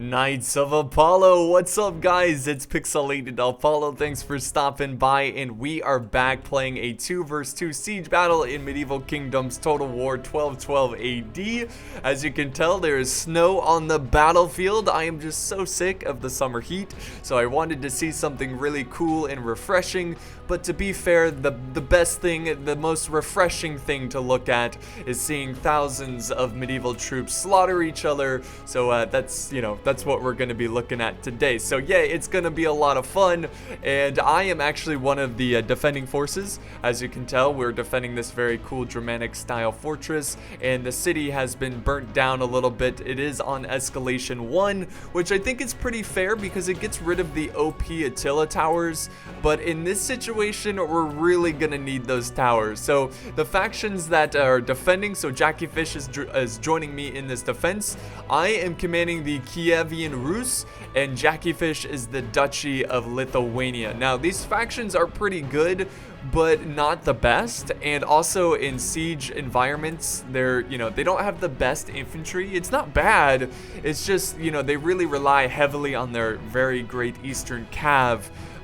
Knights of Apollo, what's up guys? It's Pixelated-Apollo, thanks for stopping by, and we are back playing a 2 vs 2 siege battle in Medieval Kingdoms Total War 1212 AD. As you can tell, there is snow on the battlefield. I am just so sick of the summer heat, so I wanted to see something really cool and refreshing, but to be fair, the best thing, the most refreshing thing to look at is seeing thousands of medieval troops slaughter each other, so that's what we're going to be looking at today. So yeah, it's going to be a lot of fun, and I am actually one of the defending forces. As you can tell, we're defending this very cool Germanic style fortress, and the city has been burnt down a little bit. It is on escalation 1, which I think is pretty fair because it gets rid of the OP Attila towers, but in this situation, we're really going to need those towers. So the factions that are defending, so Jackie Fish is joining me in this defense. I am commanding the Kievan Rus, and Jackie Fish is the Duchy of Lithuania. Now, these factions are pretty good, but not the best, and also in siege environments, they don't have the best infantry. It's not bad, it's just, they really rely heavily on their very great Eastern Cav,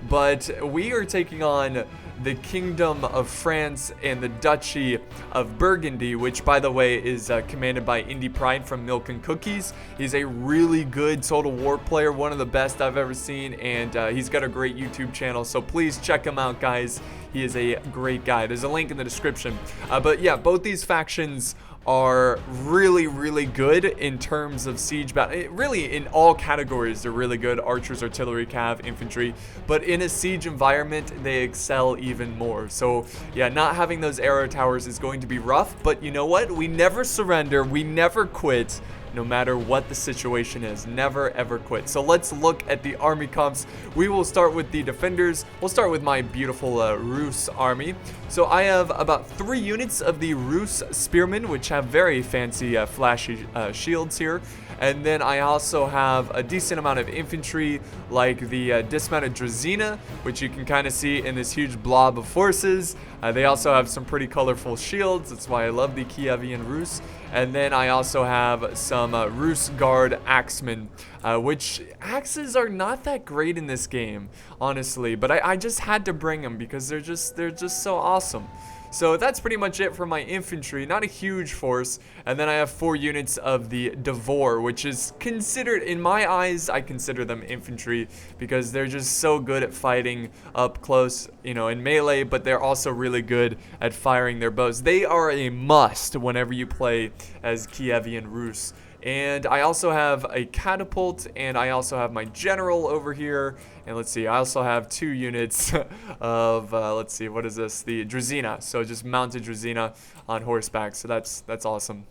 but we are taking on the Kingdom of France and the Duchy of Burgundy, which, by the way, is commanded by Indie Pride from Milk and Cookies. He's a really good Total War player, one of the best I've ever seen, and he's got a great YouTube channel, so please check him out, guys. He is a great guy. There's a link in the description. But yeah, both these factions are really good in terms of siege battle. Really, in all categories, they're really good. Archers, artillery, cav, infantry. But in a siege environment, they excel even more. So yeah, not having those arrow towers is going to be rough. But you know what? We never surrender. We never quit. No matter what the situation is, never ever quit. So let's look at the army comps. We will start with the defenders. We'll start with my beautiful Rus army. So I have about 3 units of the Rus spearmen, which have very fancy flashy shields here. And then I also have a decent amount of infantry, like the dismounted Drazina, which you can kind of see in this huge blob of forces. They also have some pretty colorful shields. That's why I love the Kievan Rus. And then I also have some Rus Guard Axemen, which axes are not that great in this game, honestly. But I just had to bring them because they're just so awesome. So that's pretty much it for my infantry, not a huge force. And then I have 4 units of the Devor, which is considered, in my eyes, I consider them infantry because they're just so good at fighting up close, in melee, but they're also really good at firing their bows. They are a must whenever you play as Kievan Rus. And I also have a catapult, and I also have my general over here. And let's see, I also have 2 units of, let's see, what is this? The Drazina. So just mounted Drazina on horseback. So that's awesome.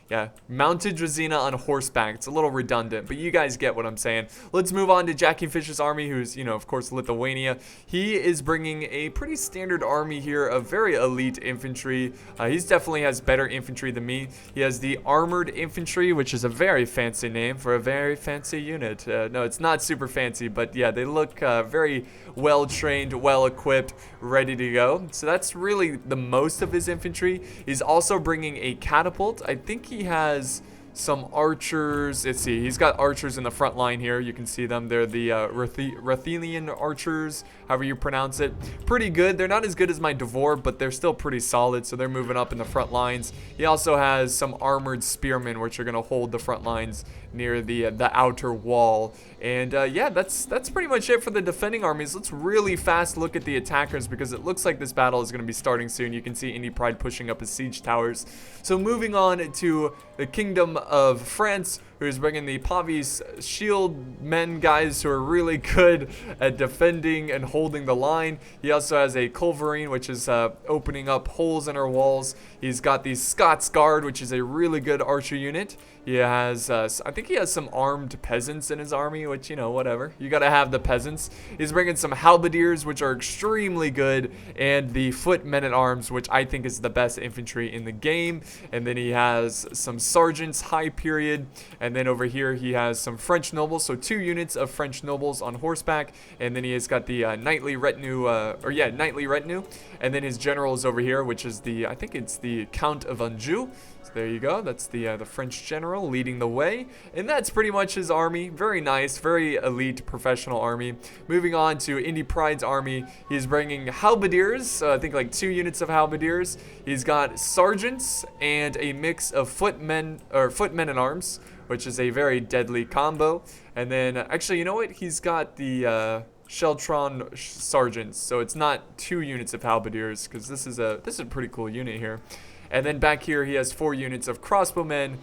Yeah, mounted Drazina on horseback. It's a little redundant, but you guys get what I'm saying. Let's move on to Jackie Fish's army, who's, of course, Lithuania. He is bringing a pretty standard army here of very elite infantry. He definitely has better infantry than me. He has the armored infantry, which is a very fancy name for a very fancy unit. No, it's not super fancy, but yeah, they look very well trained, well equipped, ready to go. So that's really the most of his infantry. He's also bringing a catapult. I think he has some archers. Let's see, he's got archers in the front line here. You can see them. They're the Ruthenian archers, however you pronounce it. Pretty good. They're not as good as my Devor, but they're still pretty solid, so they're moving up in the front lines. He also has some armored spearmen, which are going to hold the front lines near the outer wall. And yeah, that's pretty much it for the defending armies. Let's really fast look at the attackers because it looks like this battle is going to be starting soon. You can see Indie Pride pushing up his siege towers. So moving on to the Kingdom of France, who's bringing the Pavis shield men guys who are really good at defending and holding the line. He also has a Culverine, which is opening up holes in our walls. He's got the Scots Guard, which is a really good archer unit. He has, I think he has some armed peasants in his army, which, whatever. You gotta have the peasants. He's bringing some halberdiers, which are extremely good, and the foot men-at-arms, which I think is the best infantry in the game. And then he has some sergeants, high period, and And then over here he has some French nobles, so 2 units of French nobles on horseback. And then he has got the knightly retinue, knightly retinue. And then his general is over here, which is I think it's the Count of Anjou. So there you go. That's the French general leading the way. And that's pretty much his army. Very nice, very elite professional army. Moving on to Indy Pride's army. He's bringing halberdiers, I think like 2 units of halberdiers. He's got sergeants and a mix of footmen at arms, which is a very deadly combo. And then, actually, you know what? He's got the Sheltron sergeants, so it's not 2 units of halberdiers, because this is a pretty cool unit here. And then back here he has 4 units of crossbowmen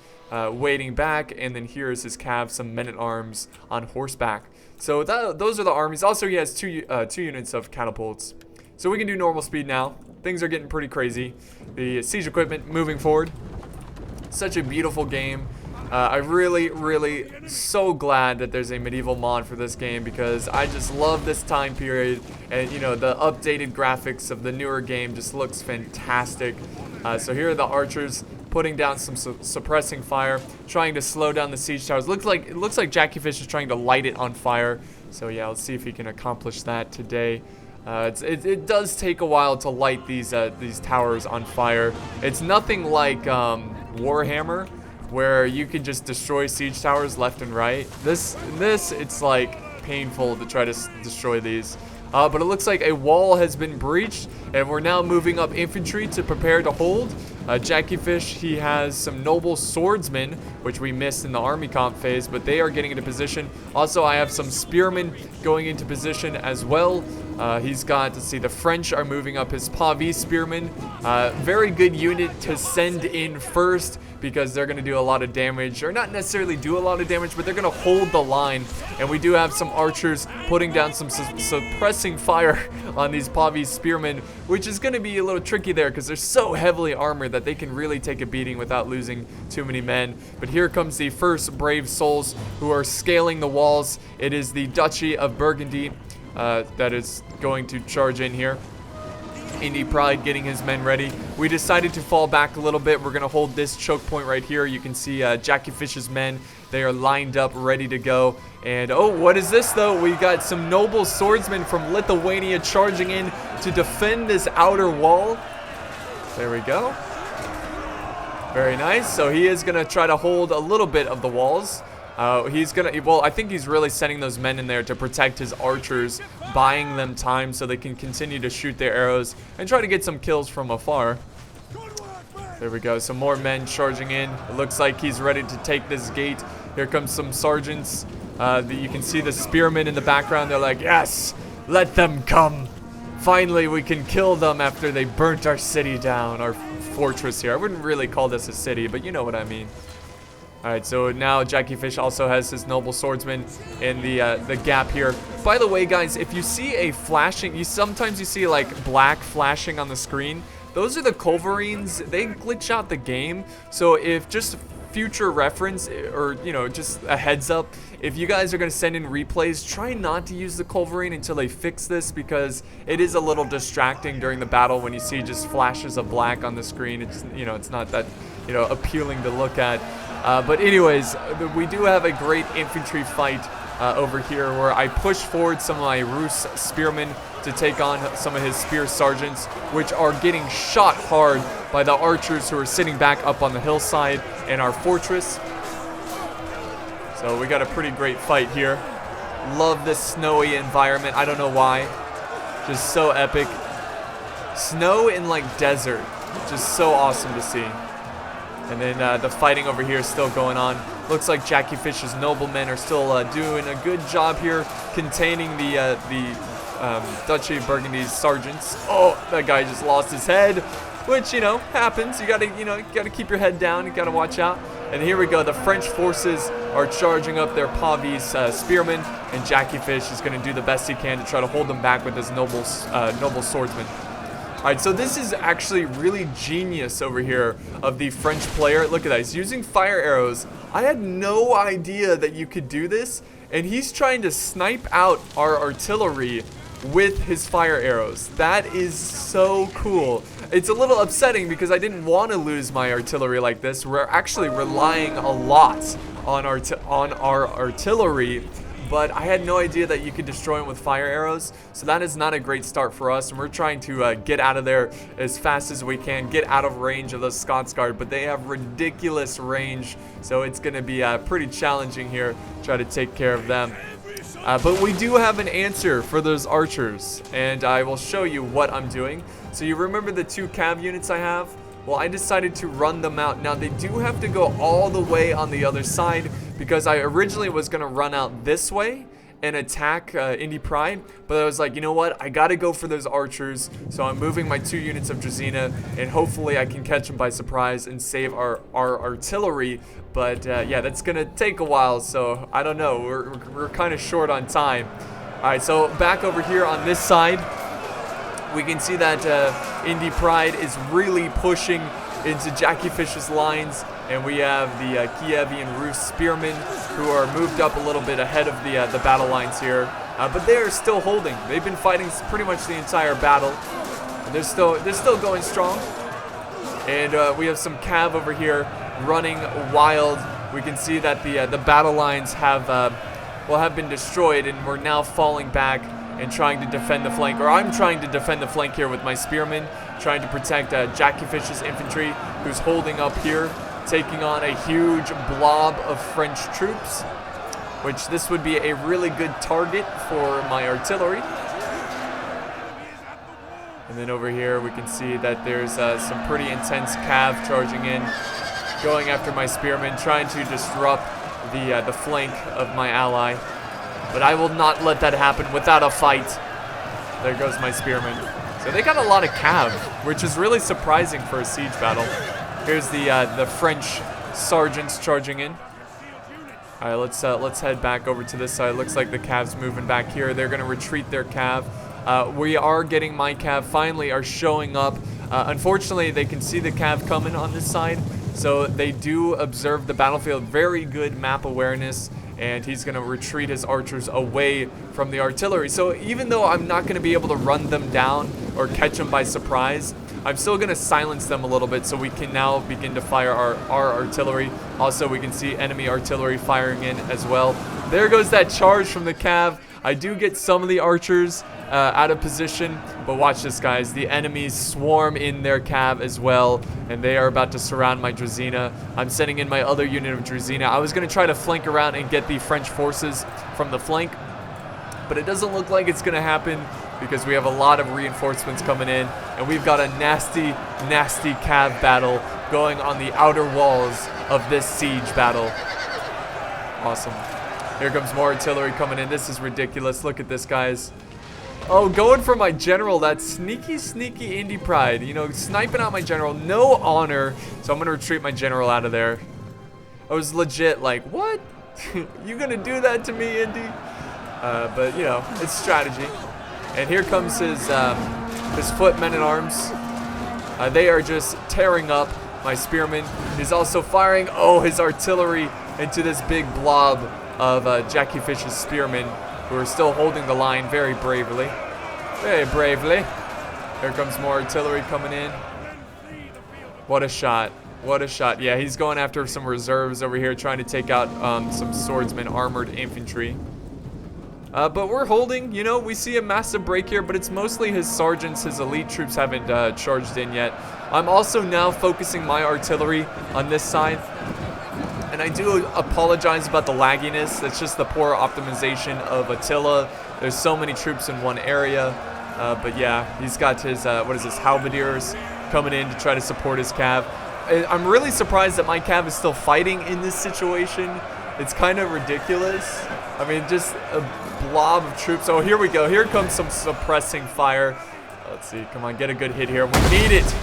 waiting back, and then here is his cav, some men-at-arms on horseback. So those are the armies. Also, he has 2 units of catapults. So we can do normal speed now. Things are getting pretty crazy. The siege equipment moving forward. Such a beautiful game. I'm really so glad that there's a medieval mod for this game, because I just love this time period, and you know, the updated graphics of the newer game just looks fantastic. So here are the archers putting down some suppressing fire, trying to slow down the siege towers. It looks like Jackie Fish is trying to light it on fire. So yeah, let's see if he can accomplish that today. It does take a while to light these towers on fire. It's nothing like Warhammer, where you can just destroy siege towers left and right. This it's like painful to try to destroy these. But it looks like a wall has been breached, and we're now moving up infantry to prepare to hold. Jackie Fish, he has some noble swordsmen, which we missed in the army comp phase, but they are getting into position. Also, I have some spearmen going into position as well. He's got, let's see, the French are moving up his Pavie spearmen. Very good unit to send in first, because they're going to do a lot of damage, or not necessarily do a lot of damage, but they're going to hold the line. And we do have some archers putting down some suppressing fire on these Pavie spearmen, which is going to be a little tricky there, because they're so heavily armored that they can really take a beating without losing too many men. But here comes the first brave souls who are scaling the walls. It is the Duchy of Burgundy that is going to charge in here. Indy Pride getting his men ready. We decided to fall back a little bit. We're going to hold this choke point right here. You can see Jackie Fish's men. They are lined up, ready to go. And, oh, what is this, though? We got some noble swordsmen from Lithuania charging in to defend this outer wall. There we go. Very nice. So he is going to try to hold a little bit of the walls. He's gonna, well, I think he's really sending those men in there to protect his archers, buying them time so they can continue to shoot their arrows and try to get some kills from afar. There we go, some more men charging in. It looks like he's ready to take this gate. Here comes some sergeants. You can see the spearmen in the background. They're like, yes, let them come. Finally, we can kill them after they burnt our city down, our fortress here. I wouldn't really call this a city, but you know what I mean. Alright, so now Jackie Fish also has his noble swordsman in the gap here. By the way, guys, if you see a flashing, sometimes you see like black flashing on the screen. Those are the culverines. They glitch out the game. So if just future reference, or you know, just a heads up, if you guys are going to send in replays, try not to use the culverine until they fix this, because it is a little distracting during the battle when you see just flashes of black on the screen. It's, you know, it's not that, you know, appealing to look at. But anyways, we do have a great infantry fight over here, where I push forward some of my Rus spearmen to take on some of his spear sergeants, which are getting shot hard by the archers who are sitting back up on the hillside in our fortress. So we got a pretty great fight here. Love this snowy environment. I don't know why. Just so epic. Snow in like desert. Just so awesome to see. And then the fighting over here is still going on. Looks like Jackie Fish's noblemen are still doing a good job here, containing the Duchy of Burgundy's sergeants. Oh, that guy just lost his head, which, you know, happens. You gotta keep your head down. You gotta watch out. And here we go. The French forces are charging up their Pavie's spearmen, and Jackie Fish is gonna do the best he can to try to hold them back with his noble swordsman. Alright, so this is actually really genius over here of the French player. Look at that, he's using fire arrows. I had no idea that you could do this, and he's trying to snipe out our artillery with his fire arrows. That is so cool. It's a little upsetting because I didn't want to lose my artillery like this. We're actually relying a lot on our artillery, but I had no idea that you could destroy them with fire arrows, so that is not a great start for us, and we're trying to get out of there as fast as we can, get out of range of those Scots Guard, but they have ridiculous range, so it's going to be pretty challenging here, try to take care of them. But we do have an answer for those archers, and I will show you what I'm doing. So you remember the 2 cav units I have? Well, I decided to run them out. Now, they do have to go all the way on the other side because I originally was going to run out this way and attack Indie Pride, but I was like, you know what? I got to go for those archers, so I'm moving my 2 units of Drazina, and hopefully I can catch them by surprise and save our artillery. But yeah, that's going to take a while, so I don't know. We're kind of short on time. All right, so back over here on this side, we can see that Indie Pride is really pushing into Jackie Fish's lines, and we have the Kievan Rus spearmen who are moved up a little bit ahead of the battle lines here, but they are still holding. They've been fighting pretty much the entire battle. They're still going strong, and we have some cav over here running wild. We can see that the battle lines have been destroyed, and we're now falling back and trying to defend the flank, or I'm trying to defend the flank here with my spearmen, trying to protect Jackie Fish's infantry, who's holding up here, taking on a huge blob of French troops, which this would be a really good target for my artillery. And then over here we can see that there's some pretty intense cav charging in, going after my spearmen, trying to disrupt the flank of my ally. But I will not let that happen without a fight. There goes my spearmen. So they got a lot of cav, which is really surprising for a siege battle. Here's the French sergeants charging in. All right, let's head back over to this side. Looks like the cav's moving back here. They're going to retreat their cav. We are getting my cav finally are showing up. Unfortunately, they can see the cav coming on this side, so they do observe the battlefield. Very good map awareness. And he's going to retreat his archers away from the artillery. So even though I'm not going to be able to run them down or catch them by surprise, I'm still going to silence them a little bit so we can now begin to fire our artillery. Also, we can see enemy artillery firing in as well. There goes that charge from the cav. I do get some of the archers out of position, but watch this, guys. The enemies swarm in their cav as well, and they are about to surround my Drazina. I'm sending in my other unit of Drazina. I was going to try to flank around and get the French forces from the flank, but it doesn't look like it's going to happen because we have a lot of reinforcements coming in, and we've got a nasty, nasty cav battle going on the outer walls of this siege battle. Awesome. Here comes more artillery coming in. This is ridiculous. Look at this, guys. Oh, going for my general. That sneaky, sneaky Indie Pride. You know, sniping out my general. No honor. So I'm going to retreat my general out of there. I was legit like, what? You going to do that to me, Indy? But, you know, it's strategy. And here comes his foot men-at-arms. They are just tearing up my spearmen. He's also firing, his artillery into this big blob of Jackie Fish's spearmen, who are still holding the line very bravely. Very bravely. Here comes more artillery coming in. What a shot. What a shot. Yeah, he's going after some reserves over here, trying to take out some swordsmen, armored infantry. But we're holding, you know, we see a massive break here, but it's mostly his sergeants, his elite troops haven't charged in yet. I'm also now focusing my artillery on this side. And I do apologize about the lagginess. It's just the poor optimization of Attila. There's so many troops in one area. But yeah, he's got his, halberdiers coming in to try to support his cav. I'm really surprised that my cav is still fighting in this situation. It's kind of ridiculous. I mean, just a blob of troops. Oh, here we go. Here comes some suppressing fire. Let's see. Come on, get a good hit here. We need it.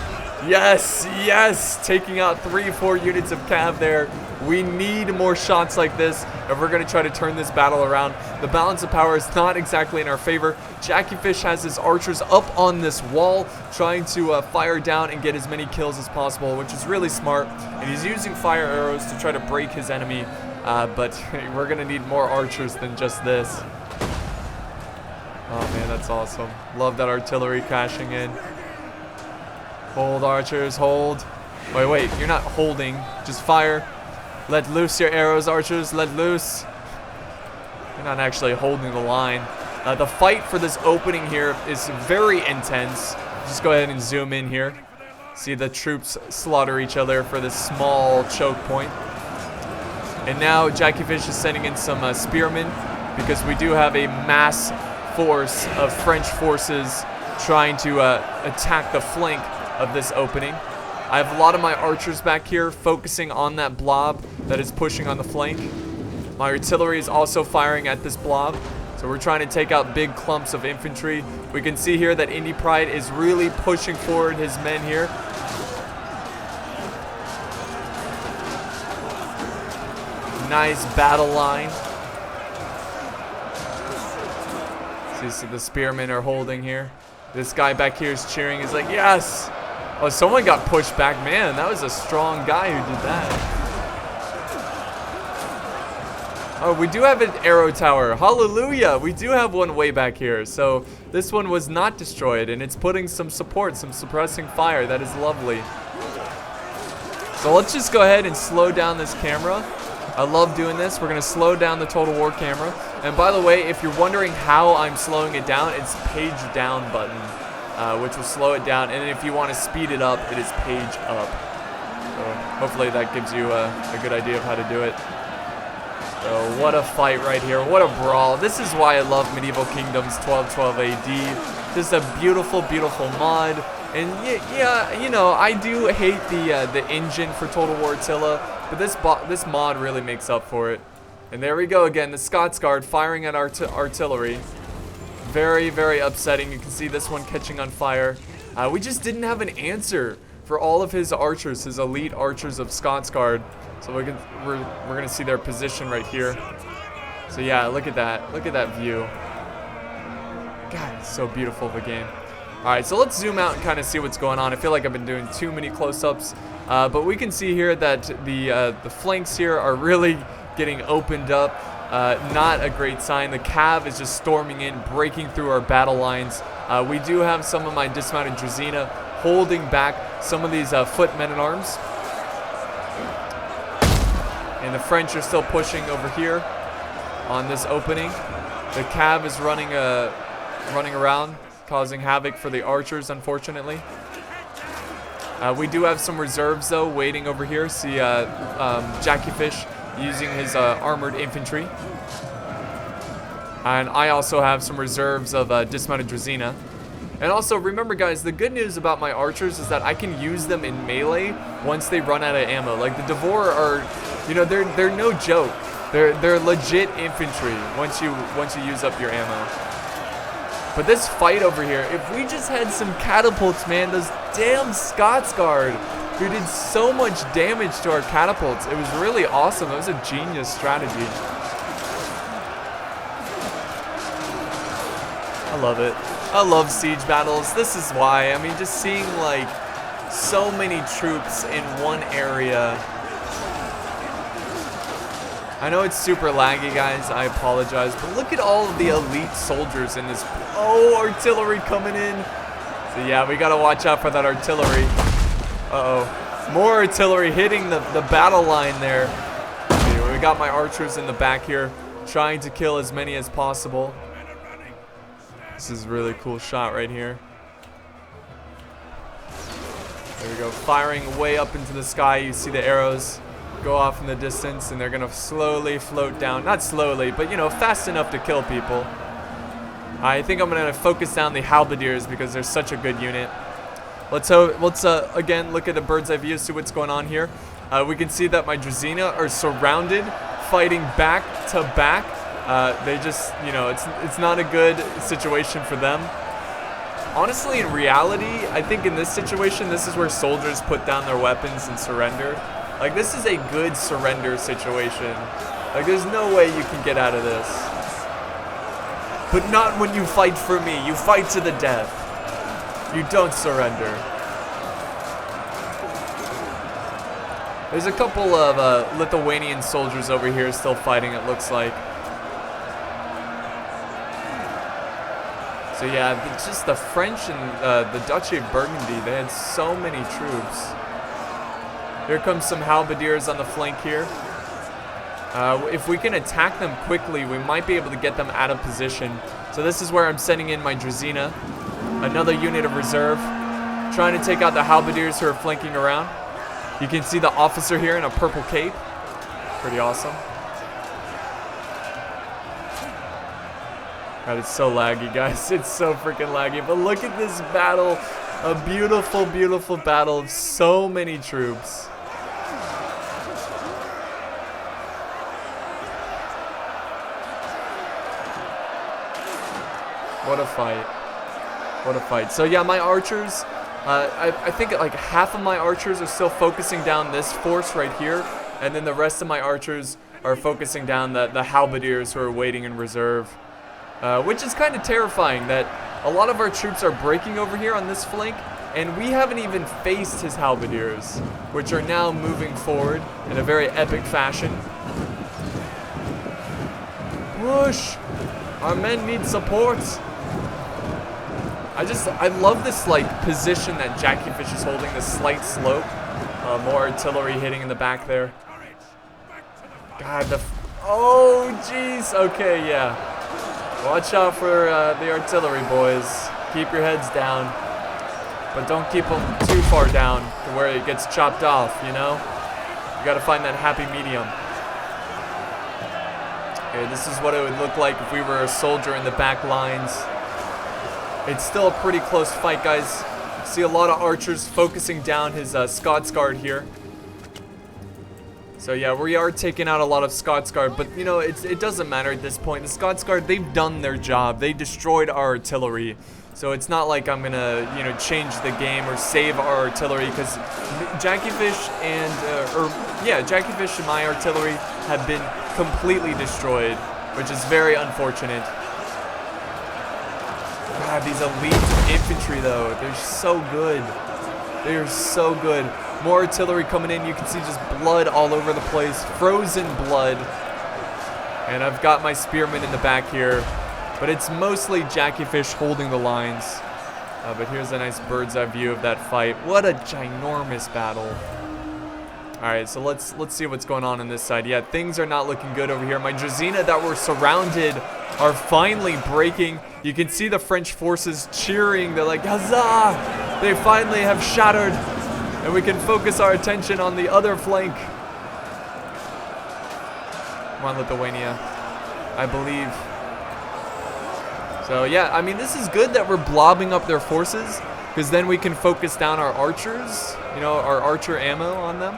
Yes, yes. Taking out 3-4 units of cav there. We need more shots like this if we're going to try to turn this battle around. The balance of power is not exactly in our favor. Jackie Fish has his archers up on this wall, trying to fire down and get as many kills as possible, which is really smart. And he's using fire arrows to try to break his enemy. But we're going to need more archers than just this. Oh, man, that's awesome. Love that artillery crashing in. Hold, archers, hold. Wait, you're not holding. Just fire. Let loose your arrows, archers. Let loose. You're not actually holding the line. The fight for this opening here is very intense. Just go ahead and zoom in here. See the troops slaughter each other for this small choke point. And now Jackie Fish is sending in some spearmen because we do have a mass force of French forces trying to attack the flank of this opening. I have a lot of my archers back here focusing on that blob that is pushing on the flank. My artillery is also firing at this blob. So we're trying to take out big clumps of infantry. We can see here that Indy Pride is really pushing forward his men here. Nice battle line. See, so the spearmen are holding here. This guy back here is cheering. He's like, yes! Oh, someone got pushed back. Man, that was a strong guy who did that. Oh, we do have an arrow tower. Hallelujah! We do have one way back here. So this one was not destroyed, and it's putting some support, some suppressing fire. That is lovely. So let's just go ahead and slow down this camera. I love doing this. We're going to slow down the Total War camera. And by the way, if you're wondering how I'm slowing it down, it's page down button, which will slow it down. And if you want to speed it up, it is page up. So hopefully that gives you a good idea of how to do it. So what a fight right here. What a brawl. This is why I love Medieval Kingdoms 1212 AD. This is a beautiful, beautiful mod. And yeah, you know, I do hate the engine for Total War Attila, but this mod really makes up for it. And there we go again, the Scots Guard firing at artillery. Very, very upsetting. You can see this one catching on fire. We just didn't have an answer for all of his archers, his elite archers of Scots Guard. So we're gonna see their position right here. So yeah, look at that view. God, it's so beautiful of a game. All right, so let's zoom out and kind of see what's going on. I feel like I've been doing too many close-ups, but we can see here that the flanks here are really getting opened up. Not a great sign. The cav is just storming in, breaking through our battle lines. We do have some of my dismounted Drazina holding back some of these foot men-at-arms. And the French are still pushing over here on this opening. The cav is running around, causing havoc for the archers, unfortunately. We do have some reserves, though, waiting over here. See Jackie Fish using his armored infantry. And I also have some reserves of dismounted Drazina. And also, remember, guys, the good news about my archers is that I can use them in melee once they run out of ammo. Like, the Devore are, you know, they're no joke. They're legit infantry once you use up your ammo. But this fight over here, if we just had some catapults, man, those damn Scots Guard who did so much damage to our catapults, it was really awesome. It was a genius strategy. I love it. I love siege battles. This is why. I mean, just seeing like so many troops in one area. I know it's super laggy, guys. I apologize. But look at all of the elite soldiers in this. Oh, artillery coming in. So yeah, we got to watch out for that artillery. Uh-oh. More artillery hitting the battle line there. Okay, we got my archers in the back here trying to kill as many as possible. This is a really cool shot right here. There we go, firing way up into the sky. You see the arrows go off in the distance, and they're gonna slowly float down. Not slowly, but you know, fast enough to kill people. I think I'm gonna focus down the halberdiers because they're such a good unit. Let's again look at the bird's eye view, see what's going on here. We can see that my Drazina are surrounded, fighting back to back. They just, you know, it's not a good situation for them. Honestly, in reality, I think in this situation, this is where soldiers put down their weapons and surrender. Like, this is a good surrender situation. Like, there's no way you can get out of this. But not when you fight for me. You fight to the death. You don't surrender. There's a couple of Lithuanian soldiers over here still fighting, it looks like. So yeah, it's just the French and the Duchy of Burgundy, they had so many troops. Here comes some halberdiers on the flank here. If we can attack them quickly, we might be able to get them out of position. So this is where I'm sending in my Drazina. Another unit of reserve. Trying to take out the halberdiers who are flanking around. You can see the officer here in a purple cape. Pretty awesome. God, it's so laggy, guys. It's so freaking laggy. But look at this battle. A beautiful, beautiful battle of so many troops. What a fight. What a fight. So yeah, my archers, I think like half of my archers are still focusing down this force right here. And then the rest of my archers are focusing down the halberdiers who are waiting in reserve. Which is kind of terrifying that a lot of our troops are breaking over here on this flank. And we haven't even faced his halberdiers, which are now moving forward in a very epic fashion. Push! Our men need support. I love this like position that Jackyfish is holding, this slight slope. More artillery hitting in the back there. God, oh jeez. Okay, yeah. Watch out for the artillery, boys. Keep your heads down, but don't keep them too far down to where it gets chopped off. You know, you got to find that happy medium. Okay, this is what it would look like if we were a soldier in the back lines. It's still a pretty close fight, guys. See a lot of archers focusing down his Scots Guard here. So yeah, we are taking out a lot of Scots Guard, but you know, it doesn't matter at this point. The Scots Guard, they've done their job. They destroyed our artillery. So it's not like I'm gonna, you know, change the game or save our artillery, because Jackyfish and, Jackyfish and my artillery have been completely destroyed, which is very unfortunate. God, these elite infantry though, they're so good. They're so good. More artillery coming in. You can see just blood all over the place. Frozen blood. And I've got my spearmen in the back here. But it's mostly Jackyfish holding the lines. But here's a nice bird's eye view of that fight. What a ginormous battle. Alright, so let's see what's going on this side. Yeah, things are not looking good over here. My Drazina that were surrounded are finally breaking. You can see the French forces cheering. They're like, huzzah! They finally have shattered. And we can focus our attention on the other flank. Come on, Lithuania. I believe. So yeah, I mean, this is good that we're blobbing up their forces, because then we can focus down our archers, you know, our archer ammo on them.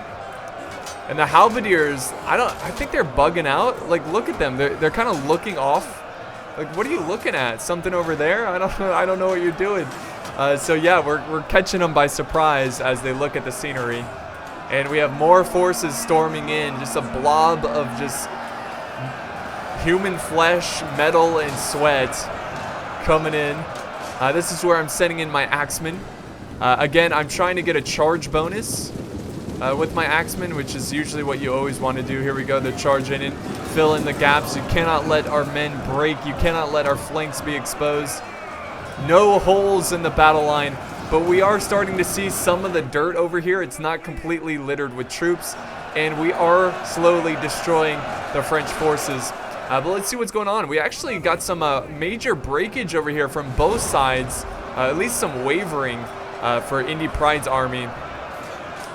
And the halberdiers, I think they're bugging out. Like, look at them. They're kind of looking off. Like, what are you looking at? Something over there? I don't know what you're doing. So yeah, we're catching them by surprise as they look at the scenery. And we have more forces storming in. Just a blob of just human flesh, metal, and sweat coming in. This is where I'm sending in my axemen. Again, I'm trying to get a charge bonus with my axemen, which is usually what you always want to do. Here we go. They're charging in. Fill in the gaps. You cannot let our men break. You cannot let our flanks be exposed. No holes in the battle line, but we are starting to see some of the dirt over here. It's not completely littered with troops, and we are slowly destroying the French forces. But let's see what's going on. We actually got some major breakage over here from both sides, at least some wavering for Indy Pride's army.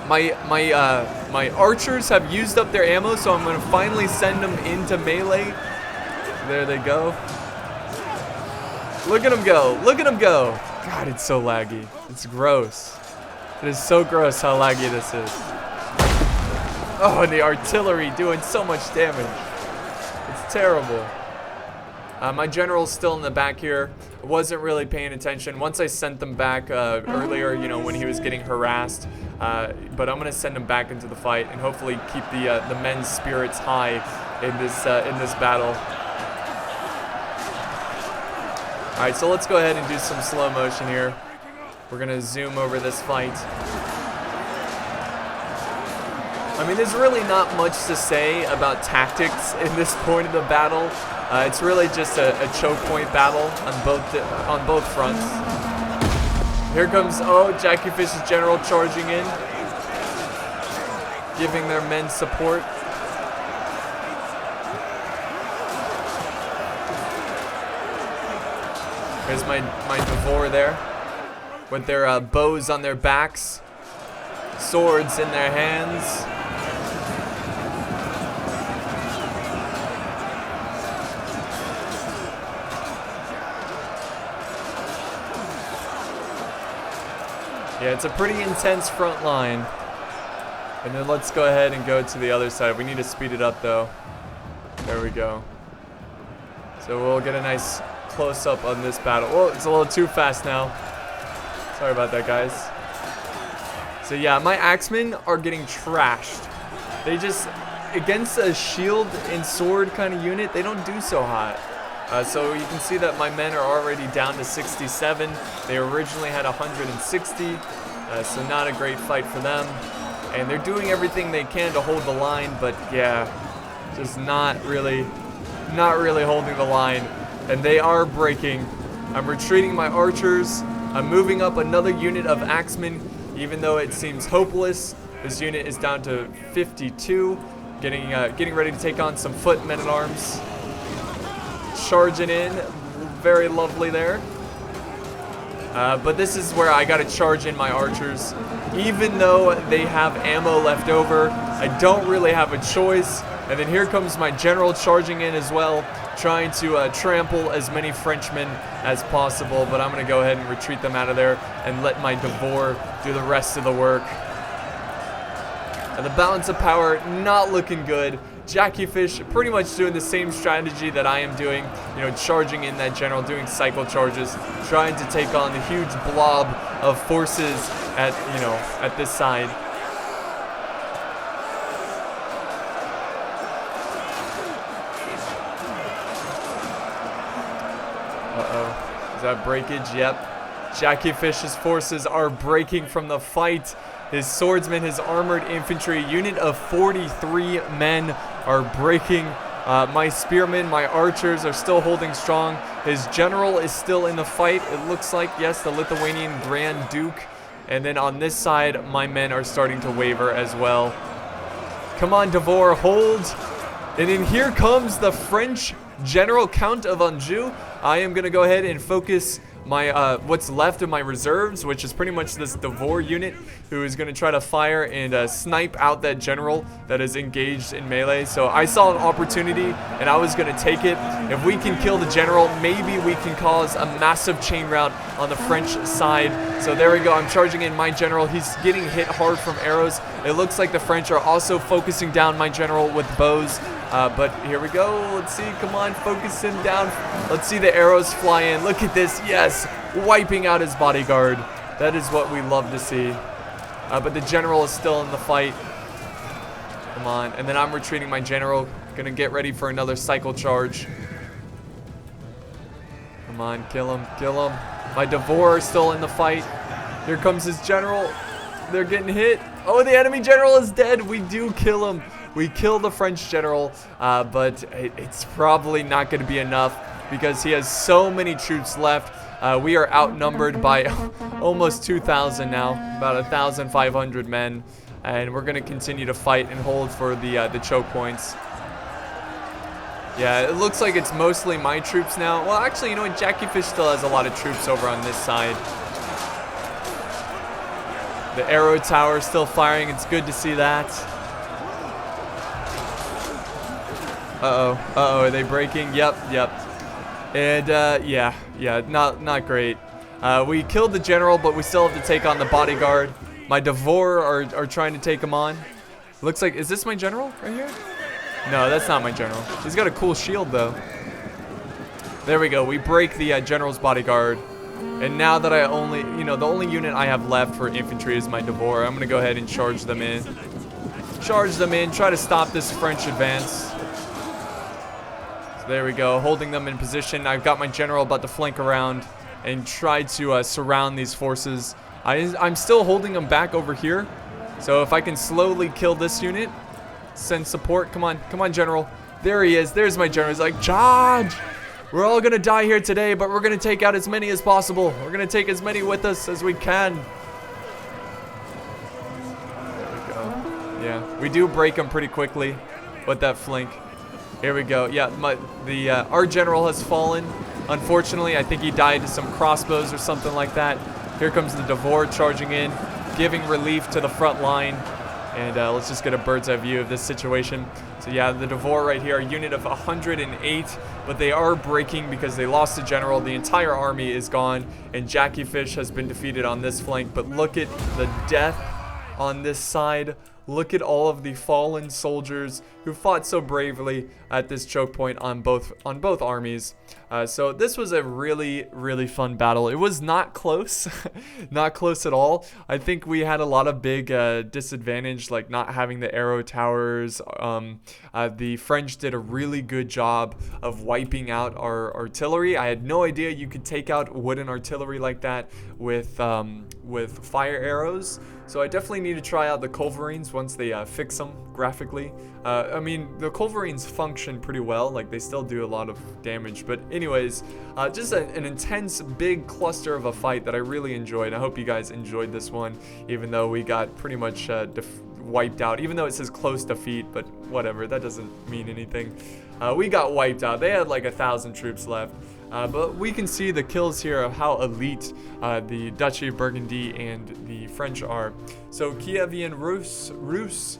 My archers have used up their ammo, so I'm going to finally send them into melee. There they go. Look at them go. Look at them go. God, it's so laggy. It's gross. It is so gross how laggy this is. Oh, and the artillery doing so much damage. It's terrible. My general's still in the back here. I wasn't really paying attention. Once I sent them back earlier, you know, when he was getting harassed. But I'm going to send him back into the fight and hopefully keep the men's spirits high in this battle. Alright, so let's go ahead and do some slow motion here. We're going to zoom over this fight. I mean, there's really not much to say about tactics in this point of the battle. It's really just a choke point battle on both fronts. Here comes, Jackyfish's general charging in, giving their men support. There's my Devor there with their bows on their backs, swords in their hands. Yeah, it's a pretty intense front line. And then let's go ahead and go to the other side. We need to speed it up though. There we go. So we'll get a nice close-up on this battle. Oh, it's a little too fast now. Sorry about that, guys. So yeah, my axemen are getting trashed. They just, against a shield and sword kind of unit, they don't do so hot. So you can see that my men are already down to 67. They originally had 160, so not a great fight for them. And they're doing everything they can to hold the line, but yeah, just not really holding the line. And they are breaking. I'm retreating my archers. I'm moving up another unit of axemen, even though it seems hopeless. This unit is down to 52, getting ready to take on some foot men-at-arms. Charging in, very lovely there. But this is where I gotta charge in my archers. Even though they have ammo left over, I don't really have a choice. And then here comes my general charging in as well, trying to trample as many Frenchmen as possible. But I'm gonna go ahead and retreat them out of there and let my Devor do the rest of the work. And the balance of power not looking good. Jackie Fish pretty much doing the same strategy that I am doing, you know, charging in that general, doing cycle charges, trying to take on the huge blob of forces at, you know, at this side. Uh-oh. Is that breakage? Yep. Jackie Fish's forces are breaking from the fight. His swordsmen, his armored infantry, unit of 43 men are breaking. My spearmen, my archers are still holding strong. His general is still in the fight. It looks like, yes, the Lithuanian Grand Duke. And then on this side, my men are starting to waver as well. Come on, Devor, hold. And then here comes the French General Count of Anjou. I am going to go ahead and focus my what's left of my reserves, which is pretty much this Devor unit, who is going to try to fire and snipe out that general that is engaged in melee. So I saw an opportunity and I was going to take it. If we can kill the general, maybe we can cause a massive chain rout on the French side. So there we go. I'm charging in my general. He's getting hit hard from arrows. It looks like the French are also focusing down my general with bows. But here we go. Let's see. Come on, focus him down. Let's see the arrows fly in. Look at this. Yes, wiping out his bodyguard. That is what we love to see. But the general is still in the fight. Come on. And then I'm retreating my general. Gonna get ready for another cycle charge. Come on, kill him, kill him. My Devor is still in the fight. Here comes his general. They're getting hit. Oh, the enemy general is dead. We do kill him. We kill the French general, but it's probably not going to be enough because he has so many troops left. We are outnumbered by almost 2,000 now, about 1,500 men, and we're going to continue to fight and hold for the choke points. Yeah, it looks like it's mostly my troops now. Well, actually, you know what? Jackie Fish still has a lot of troops over on this side. The arrow tower is still firing. It's good to see that. Uh-oh. Uh-oh, are they breaking? Yep, yep. And, yeah, not great. We killed the general, but we still have to take on the bodyguard. My Devor are trying to take him on. Looks like, is this my general right here? No, that's not my general. He's got a cool shield, though. There we go. We break the general's bodyguard. And now that I only, you know, the only unit I have left for infantry is my Devor. I'm going to go ahead and charge them in. Charge them in. Try to stop this French advance. So there we go. Holding them in position. I've got my general about to flank around and try to surround these forces. I'm still holding them back over here. So if I can slowly kill this unit, send support. Come on. Come on, general. There he is. There's my general. He's like, charge! We're all going to die here today, but we're going to take out as many as possible. We're going to take as many with us as we can. There we go. Yeah, we do break them pretty quickly with that flank. Here we go. Yeah, our general has fallen, Unfortunately, I think he died to some crossbows or something like that. Here comes the Devore charging in, giving relief to the front line. And let's just get a bird's eye view of this situation. So yeah, the Devore right here, a unit of 108, but they are breaking because they lost a general. The entire army is gone, and Jackie Fish has been defeated on this flank. But look at the death on this side. Look at all of the fallen soldiers who fought so bravely at this choke point on both armies. So this was a really fun battle. It was not close, not close at all. I think we had a lot of big disadvantage, like not having the arrow towers. The French did a really good job of wiping out our artillery. I had no idea you could take out wooden artillery like that with fire arrows. So I definitely need to try out the culverines once they fix them graphically. I mean, the culverines function pretty well, like they still do a lot of damage. But anyways, just an intense big cluster of a fight that I really enjoyed. I hope you guys enjoyed this one, even though we got pretty much wiped out, even though it says close defeat, but whatever, that doesn't mean anything. We got wiped out. They had like 1,000 troops left. But we can see the kills here of how elite the Duchy of Burgundy and the French are. So Kievan Rus,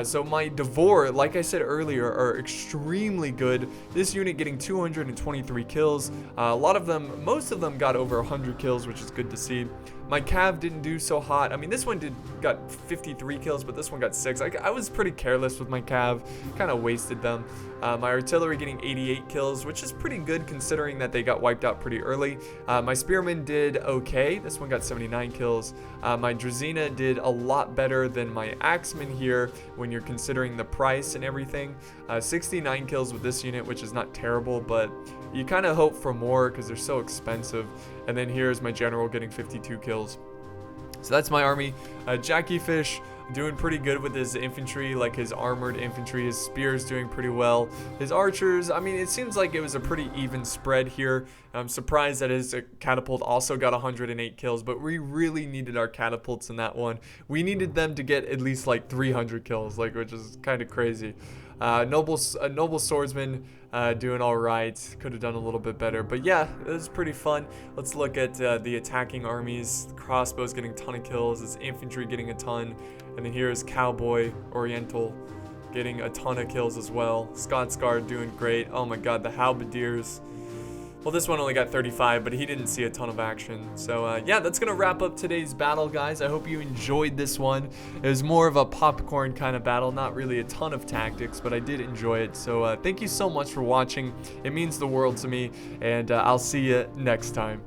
so my Devore, like I said earlier, are extremely good. This unit getting 223 kills. Most of them got over 100 kills, which is good to see. My Cav didn't do so hot. I mean, this one got 53 kills, but this one got 6. I was pretty careless with my Cav, kind of wasted them. My artillery getting 88 kills, which is pretty good considering that they got wiped out pretty early. My spearmen did okay. This one got 79 kills. My Drazina did a lot better than my axemen here when you're considering the price and everything. 69 kills with this unit, which is not terrible, but you kind of hope for more because they're so expensive. And then here's my general getting 52 kills. So that's my army. Jackie Fish doing pretty good with his infantry, like his armored infantry. His spears doing pretty well. His archers, I mean, it seems like it was a pretty even spread here. I'm surprised that his catapult also got 108 kills, but we really needed our catapults in that one. We needed them to get at least like 300 kills, like, which is kind of crazy. Noble swordsman doing all right. Could have done a little bit better, but yeah, it was pretty fun. Let's look at the attacking armies. The crossbows getting a ton of kills. His infantry getting a ton, and then here's Cowboy Oriental getting a ton of kills as well. Scots Guard doing great. Oh my God, the halberdiers. Well, this one only got 35, but he didn't see a ton of action. So, yeah, that's going to wrap up today's battle, guys. I hope you enjoyed this one. It was more of a popcorn kind of battle, not really a ton of tactics, but I did enjoy it. So, thank you so much for watching. It means the world to me, and I'll see you next time.